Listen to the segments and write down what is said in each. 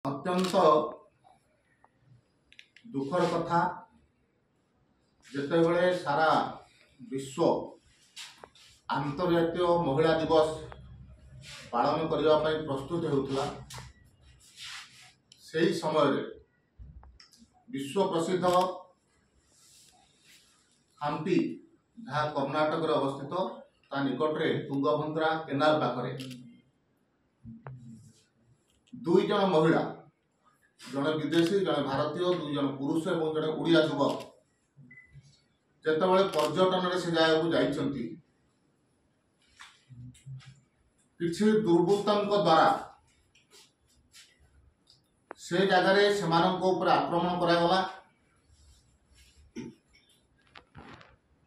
अत्यंत दुखर कथा जितेबले सारा विश्व आंतर्जातीय महिला दिवस पालन करने प्रस्तुत होता से समय विश्व प्रसिद्ध हम्पी जहाँ कर्णाटक अवस्थित ता निकट में तुंगभद्रा केनाल पाखरे दुई जन महिला जड़े विदेशी जड़े भारतीय दुई जन पुरुष और जड़े ओडिया युवक जितेबाला पर्यटन से जगह जाइछंती किसी दुर्बृत्तों द्वारा से जगह से आक्रमण करागला।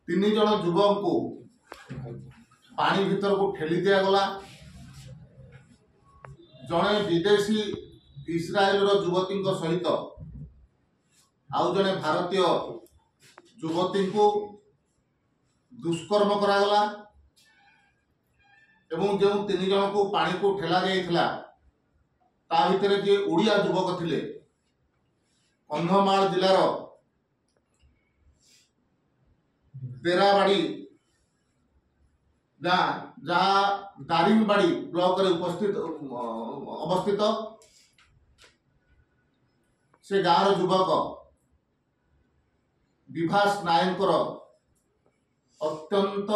तीन जन युवक को पानी भीतर को ठेली दिगला। जड़े विदेशी इस्राएल युवती सहित आउ जड़े भारतीय युवती को दुष्कर्म करागला एवं जो तीन जन को पानी को ठेला जाइथिला ता भितर जे ओडिया युवक थिले कंधमाल जिलार तेराबाड़ी जहाँ दारिंगबाड़ी ब्लॉक रे उपस्थित अवस्थित से गाँव युवक विभास नायकर अत्यंत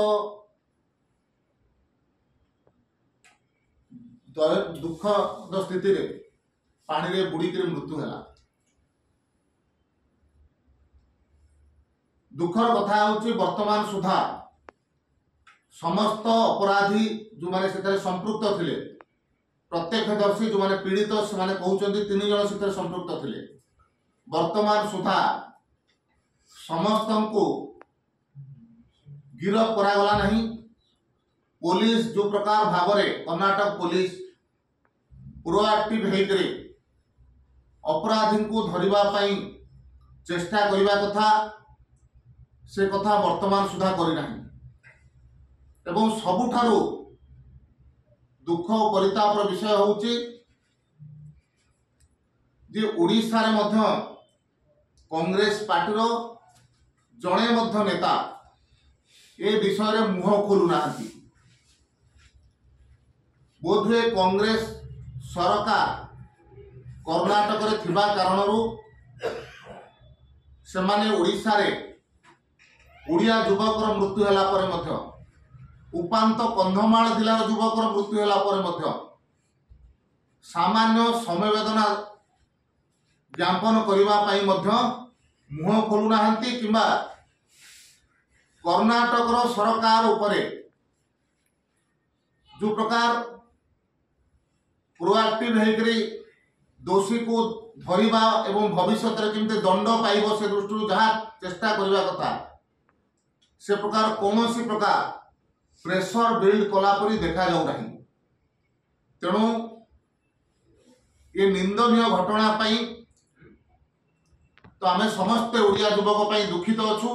दुखद स्थिति रे पानी रे बुड़ी कर मृत्यु है। दुखर कथा होची वर्तमान सुधा समस्त अपराधी जो माने से संपृक्त थिले प्रत्यक्षदर्शी जो माने पीड़ित से माने कहउचंदी तीन जन से संपृक्त थिले। वर्तमान सुधा समस्त को गिरफ करागला नहीं। पुलिस जो प्रकार भाव में कर्नाटक पुलिस प्रोएक्टिव होकर अपराधी को धरिबा पई चेष्टा करिबा कथा से कथा वर्तमान सुधा करि नाही। एवं सबुठारु दुख और परितापर विषय होउची जे ओडिशा रे मध्य कांग्रेस पार्टीर जड़े मध्य नेता ए विषय रे मुह खोलु नाहंती। बोधवे कांग्रेस सरकार कर्नाटक रे थिबा कारणरू सेमाने ओडिशा रे ओडिया युवकर मृत्यु होला परे मध्य उपांत कंधमाल जिलार युवकर मृत्यु होला परे मध्य सामान्य समवेदना ज्ञापन करिबा पई मध्य मुह खोलु नाहंती किंबा कर्नाटक सरकार उपरे जो प्रकार प्रोएक्टिव होकर दोषी को धरिबा एवं भविष्य केमते दंड पाइब से दृष्टि जहाँ चेष्टा करने कथा से प्रकार कौन सी प्रकार प्रेशर बिल्ड कलापरी देखा जाऊ नहीं। तेणु ये निंदनीय घटना पाई तो आमे समस्ते ओडिया युवक पाई दुखित अच्छु।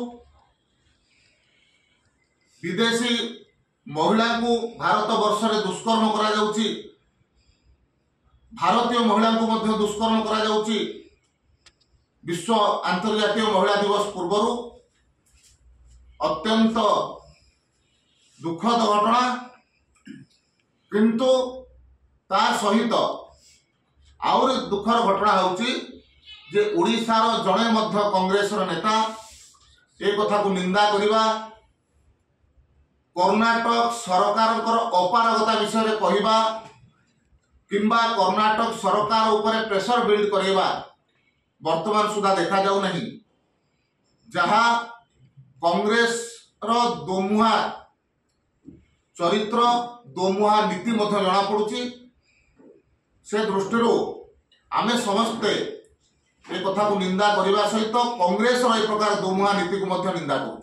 विदेशी महिला को भारत वर्ष रे दुष्कर्म करा जाउची, भारतीय महिला को मध्य दुष्कर्म करा जाउची। विश्व अंतर्जातीय महिला दिवस पूर्वरु अत्यंत दुखद घटना किंतु ता सहित आउर दुखर घटना होउची जे ओडिशार जड़े मध्य कांग्रेस नेता ए कथा को निंदा करिबा कर्नाटक सरकार अपारगता विषय रे कहिबा किंबा कर्नाटक सरकार उपरे प्रेशर बिल्ड करेबा वर्तमान सुधा देखा जाऊ नहीं। जहाँ कांग्रेस रो दोमुहा चरित्र दोमुहा नीति मध्य जना पड़ुची। से दृष्टि आमे समस्ते ए कथा को निंदा करने सहित कांग्रेस रो ए प्रकार दोमुहा नीति को मध्य निंदा करूँ।